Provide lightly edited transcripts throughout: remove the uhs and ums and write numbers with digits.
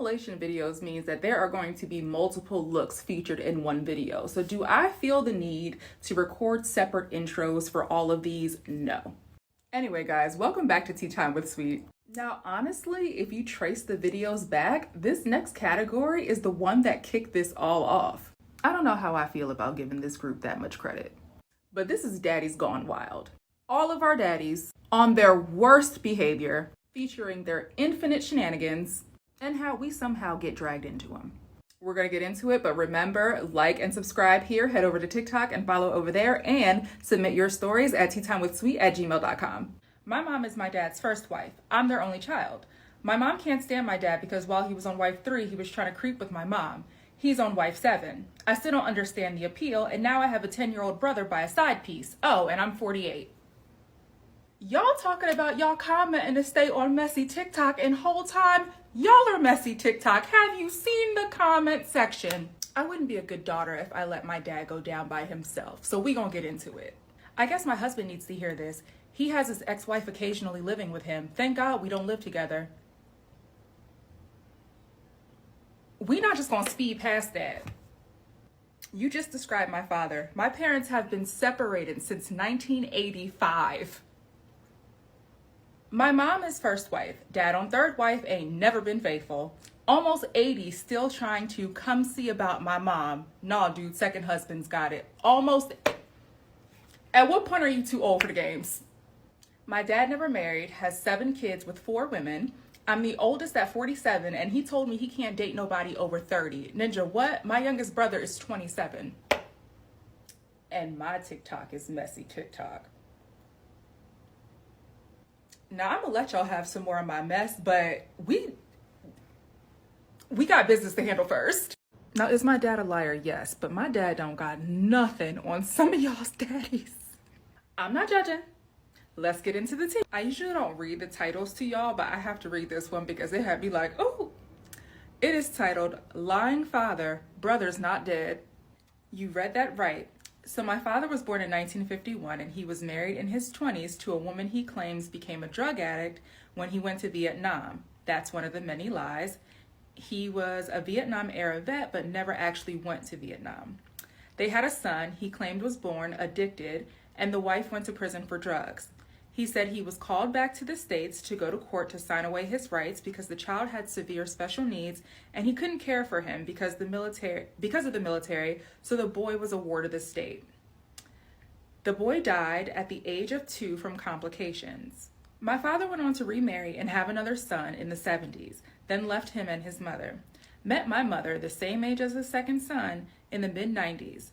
compilation videos means that there are going to be multiple looks featured in one video. So do I feel the need to record separate intros for all of these? No. Anyway, guys, welcome back to Tea Time with Sweet. Now, honestly, if you trace the videos back, this next category is the one that kicked this all off. I don't know how I feel about giving this group that much credit, but this is Daddies Gone Wild. All of our daddies on their worst behavior, featuring their infinite shenanigans and how we somehow get dragged into them. We're gonna get into it, but remember, like and subscribe here, head over to TikTok and follow over there, and submit your stories at teatimewithsweet@gmail.com. My mom is my dad's first wife. I'm their only child. My mom can't stand my dad because while he was on wife 3, he was trying to creep with my mom. He's on wife 7. I still don't understand the appeal, and now I have a 10-year-old brother by a side piece. Oh, and I'm 48. Y'all talking about y'all commenting to stay on messy TikTok, and whole time, y'all are messy TikTok. Have you seen the comment section? I wouldn't be a good daughter if I let my dad go down by himself, so we gonna get into it. I guess my husband needs to hear this. He has his ex-wife occasionally living with him. Thank God we don't live together. We not just gonna speed past that. You just described my father. My parents have been separated since 1985. My mom is first wife. Dad on third wife ain't never been faithful. Almost 80, still trying to come see about my mom. Nah, dude, second husband's got it. Almost. At what point are you too old for the games? My dad never married, has 7 kids with 4 women. I'm the oldest at 47, and he told me he can't date nobody over 30. Ninja, what? My youngest brother is 27. And my TikTok is messy TikTok. Now, I'm gonna let y'all have some more of my mess, but we got business to handle first. Now, is my dad a liar? Yes, but my dad don't got nothing on some of y'all's daddies. I'm not judging. Let's get into the tea. I usually don't read the titles to y'all, but I have to read this one because it had me like, oh. It is titled, Lying Father, Brothers Not Dead. You read that right. So my father was born in 1951, and he was married in his 20s to a woman he claims became a drug addict when he went to Vietnam. That's one of the many lies. He was a Vietnam era vet, but never actually went to Vietnam. They had a son he claimed was born addicted, and the wife went to prison for drugs. He said he was called back to the States to go to court to sign away his rights because the child had severe special needs and he couldn't care for him because of the military, so the boy was awarded the state. The boy died at the age of 2 from complications. My father went on to remarry and have another son in the 70s, then left him and his mother. Met my mother, the same age as his second son, in the mid-90s.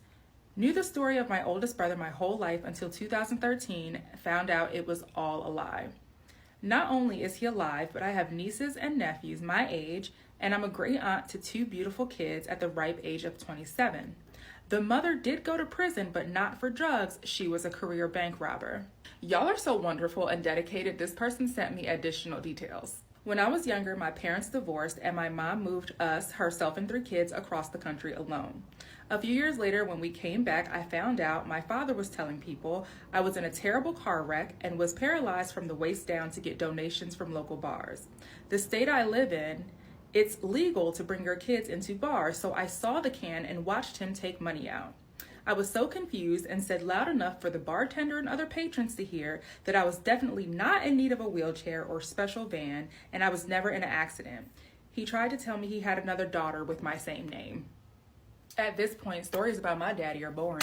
Knew the story of my oldest brother my whole life until 2013, found out it was all a lie. Not only is he alive, but I have nieces and nephews my age, and I'm a great aunt to 2 beautiful kids at the ripe age of 27. The mother did go to prison, but not for drugs. She was a career bank robber. Y'all are so wonderful and dedicated. This person sent me additional details. When I was younger, my parents divorced and my mom moved us, herself and 3 kids, across the country alone. A few years later, when we came back, I found out my father was telling people I was in a terrible car wreck and was paralyzed from the waist down to get donations from local bars. The state I live in, it's legal to bring your kids into bars, so I saw the can and watched him take money out. I was so confused and said loud enough for the bartender and other patrons to hear that I was definitely not in need of a wheelchair or special van, and I was never in an accident. He tried to tell me he had another daughter with my same name. At this point, stories about my daddy are boring.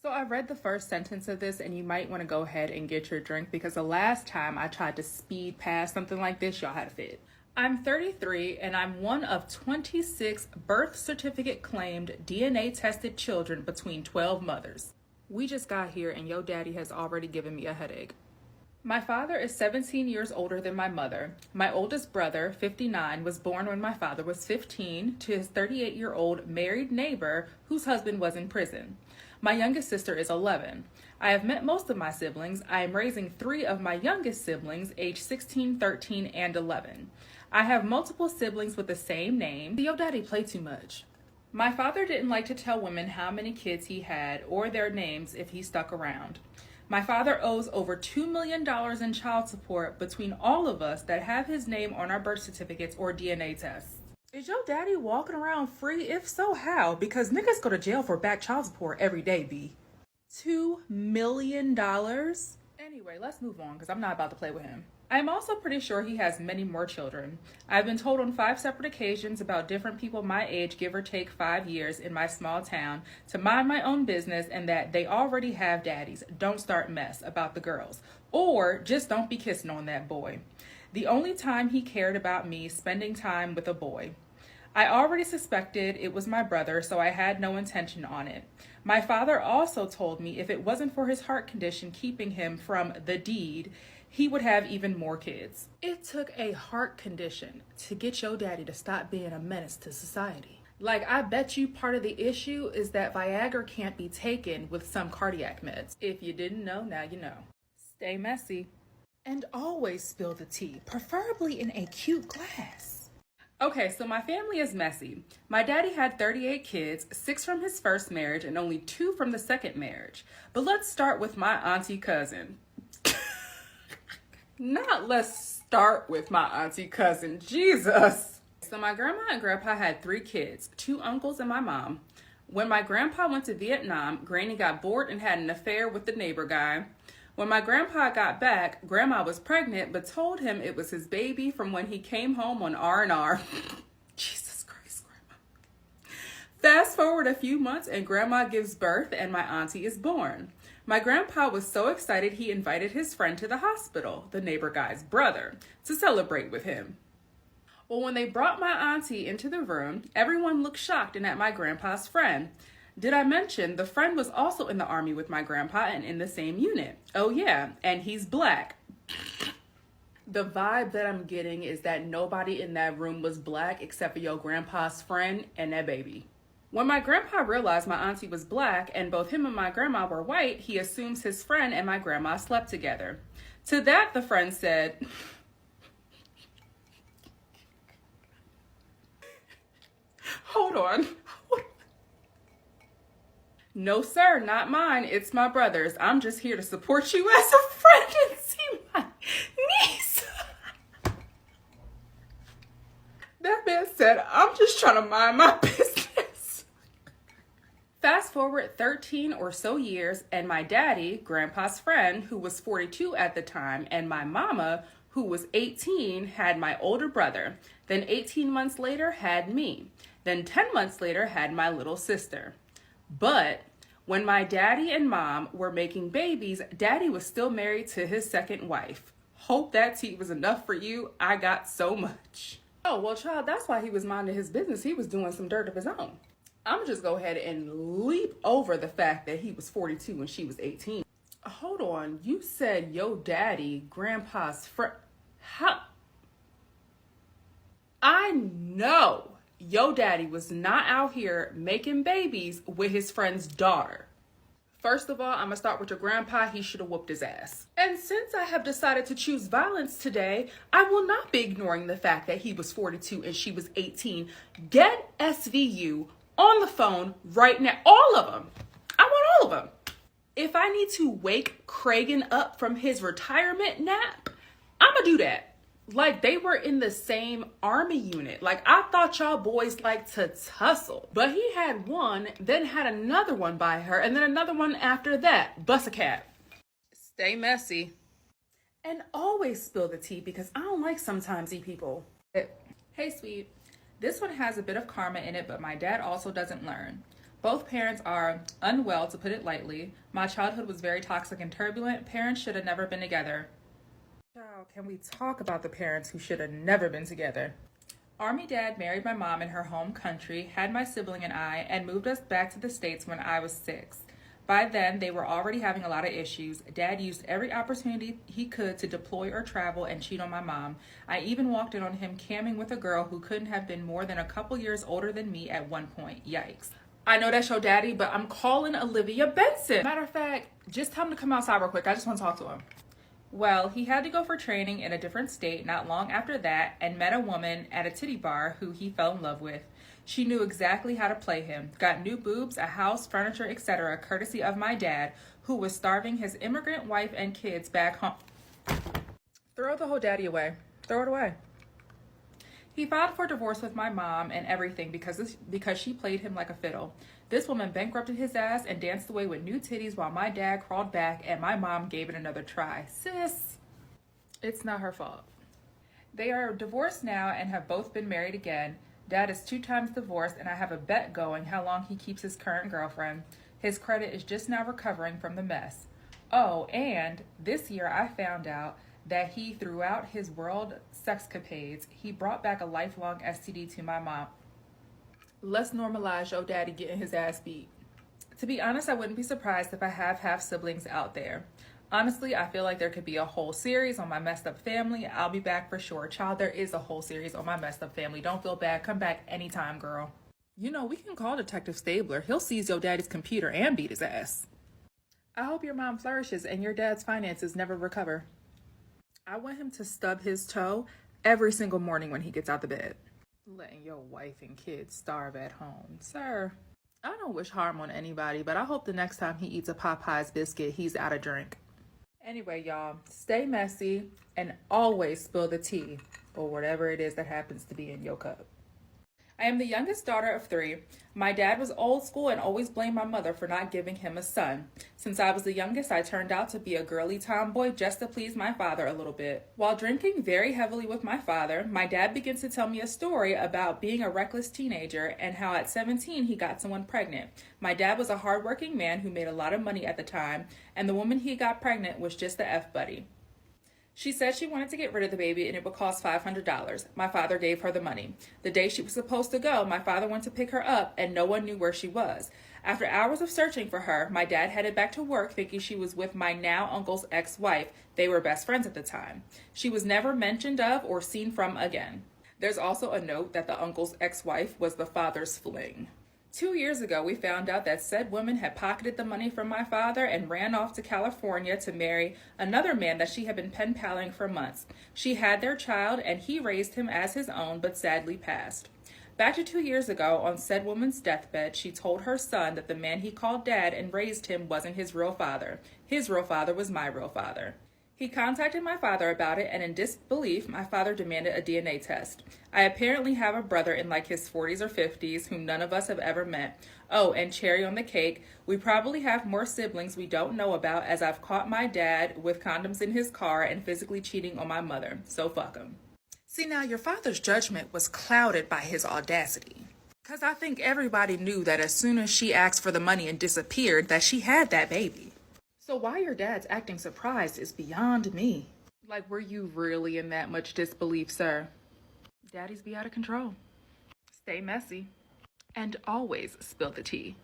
So I read the first sentence of this, and you might want to go ahead and get your drink because the last time I tried to speed past something like this, y'all had a fit. I'm 33 and I'm one of 26 birth certificate claimed DNA tested children between 12 mothers. We just got here and your daddy has already given me a headache. My father is 17 years older than my mother. My oldest brother, 59, was born when my father was 15 to his 38-year-old married neighbor whose husband was in prison. My youngest sister is 11. I have met most of my siblings. I am raising 3 of my youngest siblings, aged 16, 13, and 11. I have multiple siblings with the same name. Your daddy play too much. My father didn't like to tell women how many kids he had or their names if he stuck around. My father owes over $2 million in child support between all of us that have his name on our birth certificates or DNA tests. Is your daddy walking around free? If so, how? Because niggas go to jail for back child support every day, B. $2 million? Anyway, let's move on because I'm not about to play with him. I'm also pretty sure he has many more children. I've been told on 5 separate occasions about different people my age, give or take 5 years, in my small town to mind my own business and that they already have daddies. Don't start mess about the girls. Or just don't be kissing on that boy. The only time he cared about me spending time with a boy. I already suspected it was my brother, so I had no intention on it. My father also told me if it wasn't for his heart condition keeping him from the deed, he would have even more kids. It took a heart condition to get your daddy to stop being a menace to society. Like, I bet you part of the issue is that Viagra can't be taken with some cardiac meds. If you didn't know, now you know. Stay messy. And always spill the tea, preferably in a cute glass. Okay, so my family is messy. My daddy had 38 kids, 6 from his first marriage and only 2 from the second marriage. But let's start with my auntie cousin. Not let's start with my auntie cousin, Jesus. So my grandma and grandpa had 3 kids, 2 uncles and my mom. When my grandpa went to Vietnam, Granny got bored and had an affair with the neighbor guy. When my grandpa got back, Grandma was pregnant, but told him it was his baby from when he came home on R&R. Jesus Christ, Grandma. Fast forward a few months and Grandma gives birth and my auntie is born. My grandpa was so excited he invited his friend to the hospital, the neighbor guy's brother, to celebrate with him. Well, when they brought my auntie into the room, everyone looked shocked and at my grandpa's friend. Did I mention the friend was also in the army with my grandpa and in the same unit? Oh yeah, and he's black. The vibe that I'm getting is that nobody in that room was black except for your grandpa's friend and that baby. When my grandpa realized my auntie was black and both him and my grandma were white, he assumes his friend and my grandma slept together. To that, the friend said, hold on. No, sir, not mine. It's my brother's. I'm just here to support you as a friend and see my niece. That man said, I'm just trying to mind my business. Fast forward 13 or so years, and my daddy, grandpa's friend, who was 42 at the time, and my mama, who was 18, had my older brother. Then 18 months later, had me. Then 10 months later, had my little sister. But when my daddy and mom were making babies, daddy was still married to his second wife. Hope that tea was enough for you. I got so much. Oh, well, child, that's why he was minding his business. He was doing some dirt of his own. I'm just go ahead and leap over the fact that he was 42 when she was 18. Hold on. You said your daddy, grandpa's friend. How? I know. Yo daddy was not out here making babies with his friend's daughter. First of all, I'm gonna start with your grandpa. He should have whooped his ass. And since I have decided to choose violence today, I will not be ignoring the fact that he was 42 and she was 18. Get SVU on the phone right now. All of them. I want all of them. If I need to wake Cragen up from his retirement nap, I'm gonna do that. Like, they were in the same army unit. Like, I thought y'all boys liked to tussle. But he had one, then had another one by her, and then another one after that. Bust a cap. Stay messy. And always spill the tea because I don't like sometimesy people. Hey, sweet. This one has a bit of karma in it, but my dad also doesn't learn. Both parents are unwell, to put it lightly. My childhood was very toxic and turbulent. Parents should have never been together. Child, can we talk about the parents who should have never been together? Army dad married my mom in her home country, had my sibling and I, and moved us back to the States when I was 6. By then, they were already having a lot of issues. Dad used every opportunity he could to deploy or travel and cheat on my mom. I even walked in on him camming with a girl who couldn't have been more than a couple years older than me at one point. Yikes. I know that's your daddy, but I'm calling Olivia Benson. Matter of fact, just tell him to come outside real quick. I just want to talk to him. Well, he had to go for training in a different state not long after that and met a woman at a titty bar who he fell in love with. She knew exactly how to play him, got new boobs, a house, furniture, etc., courtesy of my dad, who was starving his immigrant wife and kids back home. Throw the whole daddy away. Throw it away. He filed for divorce with my mom and everything because she played him like a fiddle. This woman bankrupted his ass and danced away with new titties while my dad crawled back and my mom gave it another try. Sis, it's not her fault. They are divorced now and have both been married again. Dad is 2 times divorced and I have a bet going how long he keeps his current girlfriend. His credit is just now recovering from the mess. Oh, and this year I found out that he, throughout his world sexcapades, he brought back a lifelong STD to my mom. Let's normalize your daddy getting his ass beat. To be honest, I wouldn't be surprised if I have half siblings out there. Honestly, I feel like there could be a whole series on my messed up family. I'll be back for sure. Child, there is a whole series on my messed up family. Don't feel bad. Come back anytime, girl. You know, we can call Detective Stabler. He'll seize your daddy's computer and beat his ass. I hope your mom flourishes and your dad's finances never recover. I want him to stub his toe every single morning when he gets out the bed. Letting your wife and kids starve at home. Sir, I don't wish harm on anybody, but I hope the next time he eats a Popeye's biscuit, he's out of drink. Anyway, y'all, stay messy and always spill the tea or whatever it is that happens to be in your cup. I am the youngest daughter of 3. My dad was old school and always blamed my mother for not giving him a son. Since I was the youngest, I turned out to be a girly tomboy just to please my father a little bit. While drinking very heavily with my father, my dad begins to tell me a story about being a reckless teenager and how at 17 he got someone pregnant. My dad was a hardworking man who made a lot of money at the time, and the woman he got pregnant was just the F-buddy. She said she wanted to get rid of the baby and it would cost $500. My father gave her the money. The day she was supposed to go, my father went to pick her up and no one knew where she was. After hours of searching for her, my dad headed back to work thinking she was with my now uncle's ex-wife. They were best friends at the time. She was never mentioned of or seen from again. There's also a note that the uncle's ex-wife was the father's fling. 2 years ago, we found out that said woman had pocketed the money from my father and ran off to California to marry another man that she had been pen-paling for months. She had their child and he raised him as his own, but sadly passed. Back to 2 years ago, on said woman's deathbed, she told her son that the man he called dad and raised him wasn't his real father. His real father was my real father. He contacted my father about it, and in disbelief, my father demanded a DNA test. I apparently have a brother in like his 40s or 50s whom none of us have ever met. Oh, and cherry on the cake, we probably have more siblings we don't know about, as I've caught my dad with condoms in his car and physically cheating on my mother. So fuck him. See, now your father's judgment was clouded by his audacity. Because I think everybody knew that as soon as she asked for the money and disappeared, that she had that baby. So why your dad's acting surprised is beyond me. Like, were you really in that much disbelief, sir? Daddies be out of control. Stay messy. And always spill the tea.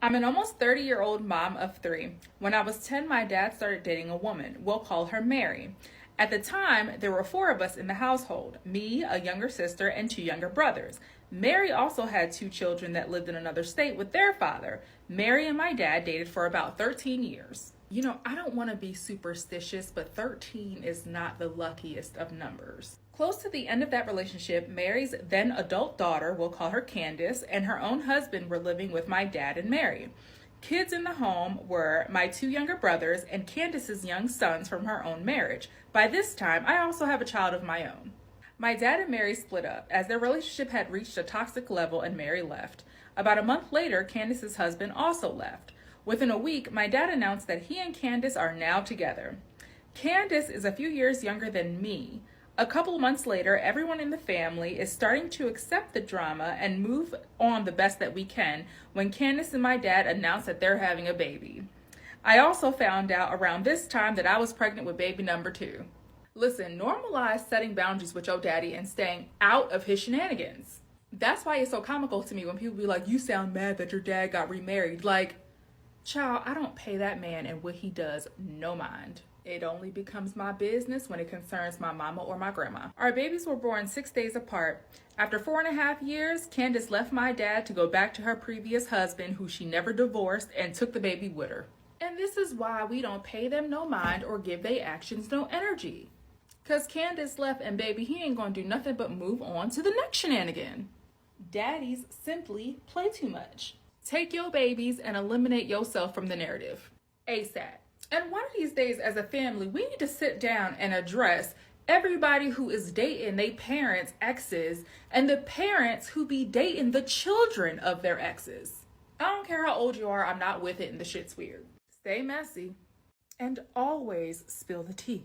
I'm an almost 30-year-old mom of 3. When I was 10, my dad started dating a woman. We'll call her Mary. At the time, there were 4 of us in the household. Me, a younger sister, and 2 younger brothers. Mary also had 2 children that lived in another state with their father. Mary and my dad dated for about 13 years. You know, I don't want to be superstitious, but 13 is not the luckiest of numbers. Close to the end of that relationship, Mary's then adult daughter, we'll call her Candace, and her own husband were living with my dad and Mary. Kids in the home were my 2 younger brothers and Candace's young sons from her own marriage. By this time, I also have a child of my own. My dad and Mary split up as their relationship had reached a toxic level and Mary left. About a month later, Candace's husband also left. Within a week, my dad announced that he and Candace are now together. Candace is a few years younger than me. A couple months later, everyone in the family is starting to accept the drama and move on the best that we can when Candace and my dad announced that they're having a baby. I also found out around this time that I was pregnant with baby number 2. Listen, normalize setting boundaries with your daddy and staying out of his shenanigans. That's why it's so comical to me when people be like, you sound mad that your dad got remarried. Like, child, I don't pay that man and what he does no mind. It only becomes my business when it concerns my mama or my grandma. Our babies were born 6 days apart. After 4.5 years, Candace left my dad to go back to her previous husband, who she never divorced, and took the baby with her. And this is why we don't pay them no mind or give they actions no energy. Cause Candace left and baby, he ain't gonna do nothing but move on to the next shenanigan. Daddies simply play too much. Take your babies and eliminate yourself from the narrative. ASAP. And one of these days as a family, we need to sit down and address everybody who is dating their parents' exes and the parents who be dating the children of their exes. I don't care how old you are, I'm not with it and the shit's weird. Stay messy and always spill the tea.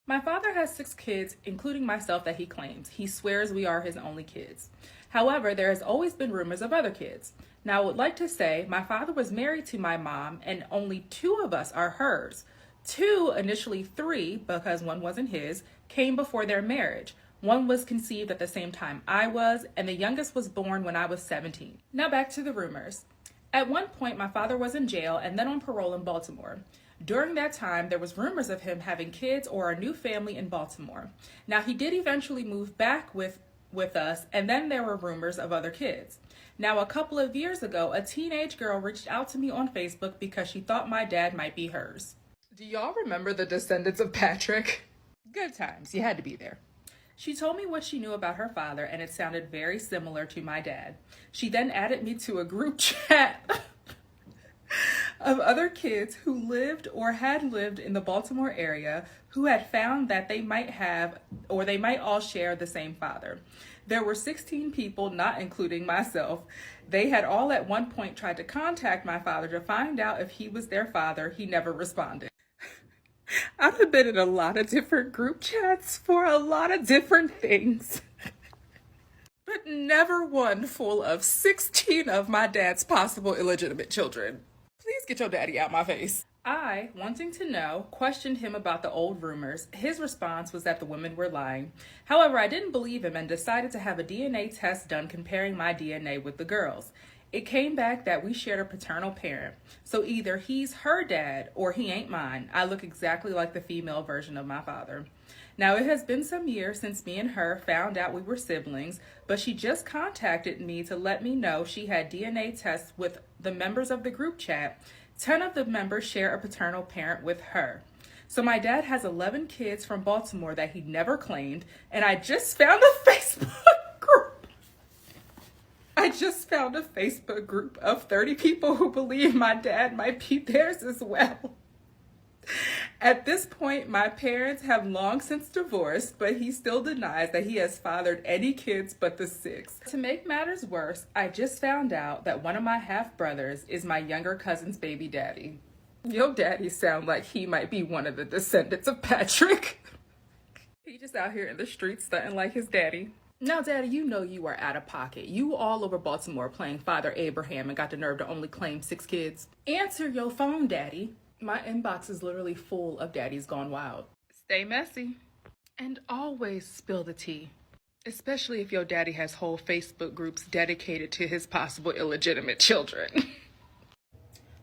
My father has 6 kids, including myself, that he claims. He swears we are his only kids. However, there has always been rumors of other kids. Now, I would like to say my father was married to my mom and only 2 of us are hers. 2, initially 3, because one wasn't his, came before their marriage. One was conceived at the same time I was, and the youngest was born when I was 17. Now back to the rumors. At one point, my father was in jail and then on parole in Baltimore. During that time, there was rumors of him having kids or a new family in Baltimore. Now, he did eventually move back with us, and then there were rumors of other kids. Now, a couple of years ago, a teenage girl reached out to me on Facebook because she thought my dad might be hers. Do y'all remember the descendants of Patrick? Good times. You had to be there. She told me what she knew about her father, and it sounded very similar to my dad. She then added me to a group chat of other kids who lived or had lived in the Baltimore area who had found that they might have or they might all share the same father. There were 16 people, not including myself. They had all at one point tried to contact my father to find out if he was their father. He never responded. I've been in a lot of different group chats for a lot of different things, but never one full of 16 of my dad's possible illegitimate children. Please get your daddy out my face. I, wanting to know, questioned him about the old rumors. His response was that the women were lying. However, I didn't believe him and decided to have a DNA test done comparing my DNA with the girls. It came back that we shared a paternal parent. So either he's her dad or he ain't mine. I look exactly like the female version of my father. Now, it has been some years since me and her found out we were siblings, but she just contacted me to let me know she had DNA tests with the members of the group chat. 10 of the members share a paternal parent with her. So my dad has 11 kids from Baltimore that he never claimed, and I just found a Facebook group. I just found a Facebook group of 30 people who believe my dad might be theirs as well. At this point, my parents have long since divorced, but he still denies that he has fathered any kids but the 6. To make matters worse, I just found out that one of my half-brothers is my younger cousin's baby daddy. Your daddy sound like he might be one of the descendants of Patrick. He just out here in the streets stunting like his daddy. Now, Daddy, you know you are out of pocket. You all over Baltimore playing Father Abraham and got the nerve to only claim 6 kids. Answer your phone, Daddy. My inbox is literally full of daddies gone wild. Stay messy. And always spill the tea. Especially if your daddy has whole Facebook groups dedicated to his possible illegitimate children.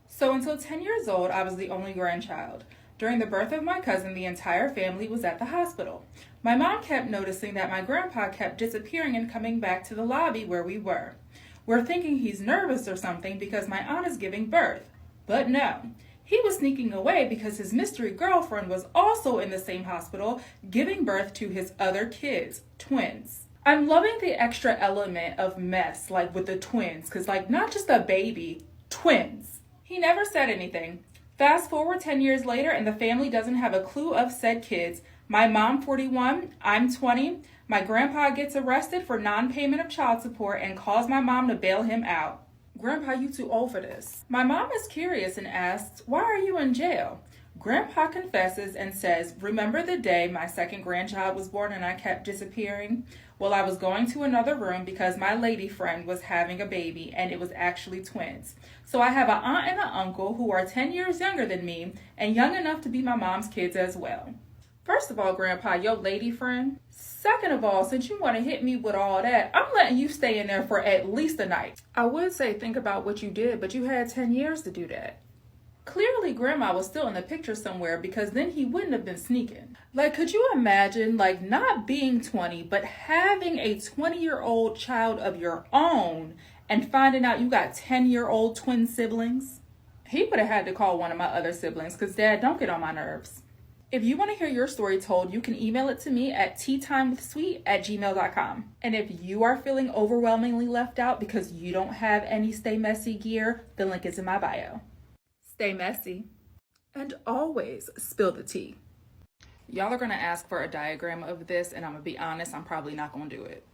So until 10 years old, I was the only grandchild. During the birth of my cousin, the entire family was at the hospital. My mom kept noticing that my grandpa kept disappearing and coming back to the lobby where we were. We're thinking he's nervous or something because my aunt is giving birth. But no. He was sneaking away because his mystery girlfriend was also in the same hospital giving birth to his other kids, twins. I'm loving the extra element of mess, like with the twins, because like not just a baby, twins. He never said anything. Fast forward 10 years later and the family doesn't have a clue of said kids. My mom 41, I'm 20. My grandpa gets arrested for non-payment of child support and calls my mom to bail him out. Grandpa, you too old for this. My mom is curious and asks, why are you in jail? Grandpa confesses and says, remember the day my second grandchild was born and I kept disappearing? Well, I was going to another room because my lady friend was having a baby and it was actually twins. So I have an aunt and an uncle who are 10 years younger than me and young enough to be my mom's kids as well. First of all, Grandpa, your lady friend. Second of all, since you want to hit me with all that, I'm letting you stay in there for at least a night. I would say think about what you did, but you had 10 years to do that. Clearly, Grandma was still in the picture somewhere because then he wouldn't have been sneaking. Like, could you imagine, like, not being 20, but having a 20-year-old child of your own and finding out you got 10-year-old twin siblings? He would have had to call one of my other siblings because Dad don't get on my nerves. If you want to hear your story told, you can email it to me at teatimewithsweet@gmail.com. And if you are feeling overwhelmingly left out because you don't have any Stay Messy gear, the link is in my bio. Stay messy and always spill the tea. Y'all are going to ask for a diagram of this, and I'm going to be honest, I'm probably not going to do it.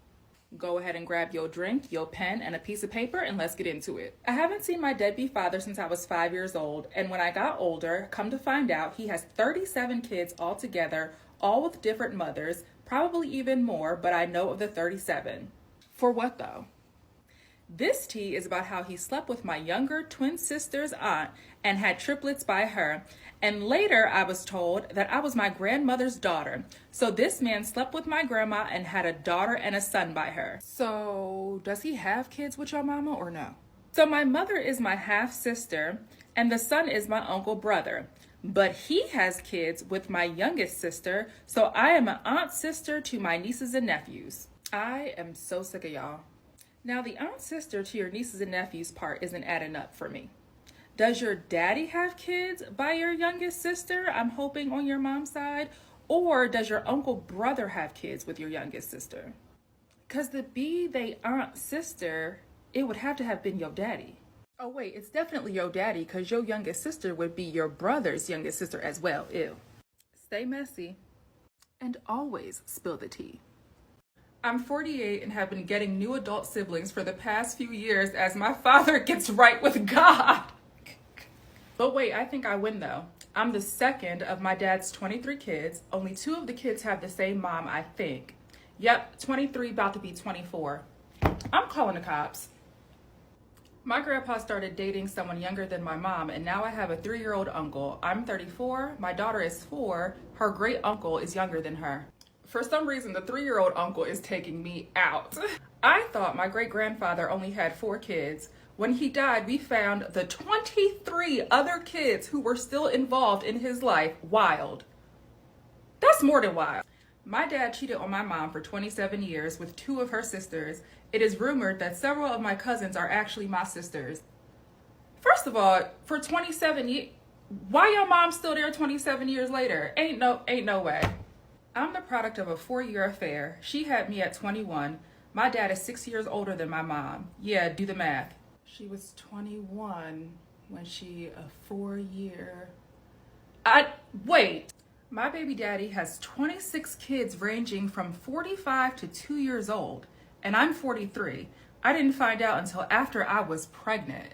Go ahead and grab your drink, your pen, and a piece of paper, and let's get into it. I haven't seen my deadbeat father since I was 5 years old, and when I got older, come to find out he has 37 kids altogether, all with different mothers, probably even more, but I know of the 37. For what though? This tea is about how he slept with my younger twin sister's aunt and had triplets by her. And later I was told that I was my grandmother's daughter. So this man slept with my grandma and had a daughter and a son by her. So does he have kids with your mama or no? So my mother is my half sister and the son is my uncle brother. But he has kids with my youngest sister. So I am an aunt sister to my nieces and nephews. I am so sick of y'all. Now, the aunt sister to your nieces and nephews part isn't adding up for me. Does your daddy have kids by your youngest sister, I'm hoping on your mom's side? Or does your uncle brother have kids with your youngest sister? Because to be they aunt sister, it would have to have been your daddy. Oh wait, it's definitely your daddy because your youngest sister would be your brother's youngest sister as well. Ew. Stay messy and always spill the tea. I'm 48 and have been getting new adult siblings for the past few years as my father gets right with God. But wait, I think I win though. I'm the second of my dad's 23 kids. Only 2 of the kids have the same mom, I think. Yep, 23 about to be 24. I'm calling the cops. My grandpa started dating someone younger than my mom, and now I have a 3-year-old uncle. I'm 34, my daughter is 4, her great uncle is younger than her. For some reason, the 3-year-old uncle is taking me out. I thought my great-grandfather only had 4 kids. When he died, we found the 23 other kids who were still involved in his life wild. That's more than wild. My dad cheated on my mom for 27 years with 2 of her sisters. It is rumored that several of my cousins are actually my sisters. First of all, for 27 years, why your mom still there 27 years later? Ain't no way. I'm the product of a 4-year affair. She had me at 21. My dad is 6 years older than my mom. Yeah, do the math. She was 21 when she a 4-year. Wait. My baby daddy has 26 kids ranging from 45 to 2 years old, and I'm 43. I didn't find out until after I was pregnant.